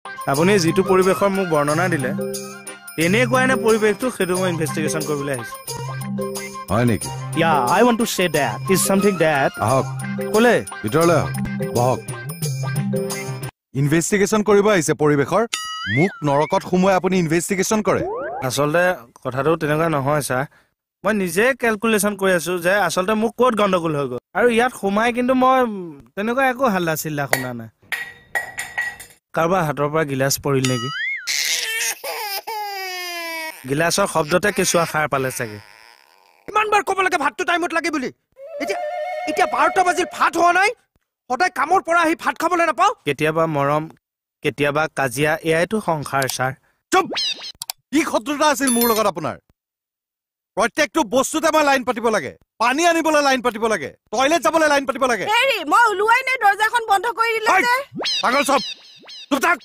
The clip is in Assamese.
আপুনি যিটো পৰিৱেশৰ মোক বৰ্ণনা দিলে এনেকুৱাই নে পৰিৱেশটো সেইটো মই ইনভেষ্টিগেশ্যন কৰিবলৈ আহিছোঁ হয় নেকি Yeah, I want to say that is something that আহক ক'লে ভিতৰলৈ আহক বহক ইনভেষ্টিগেশ্যন কৰিব আহিছে পৰিৱেশৰ মোক নৰকত সোমোৱাই আপুনি ইনভেষ্টিগেশ্যন কৰে আচলতে কথাটো তেনেকুৱা নহয় ছাৰ মই নিজে কেলকুলেশ্যন কৰি আছোঁ যে আচলতে মোক ক'ত গণ্ডগোল হৈ গ'ল আৰু ইয়াত সোমাই কিন্তু মই তেনেকুৱা একো হাল্লা চিল্লা শুনা নাই কাৰোবাৰ হাতৰ পৰা গিলাচ পৰিল নেকি গিলাচৰ শব্দতে কেঁচুৱা সাৰ পালে চাগে ইমান বাৰ ক'ব লাগে ভাতটো টাইমত লাগে বুলি এতিয়া 12টা বাজিল ভাত হোৱা নাই সদায় কামৰ পৰা আহি ভাত খাবলৈ নাপাওঁ কেতিয়াবা মৰম কেতিয়াবা কাজিয়া এয়াইতো সংসাৰ ছাৰ চুপ কি শত্ৰুতা আছিল মোৰ লগত আপোনাৰ প্ৰত্যেকটো বস্তুতে মই লাইন পাতিব লাগে পানী আনিবলৈ লাইন পাতিব লাগে টয়লেট যাবলৈ লাইন পাতিব লাগে হেৰি মই ওলোৱাই নাই দৰ্জাখন বন্ধ কৰি দিলে যে পাগল চব চুপ থাক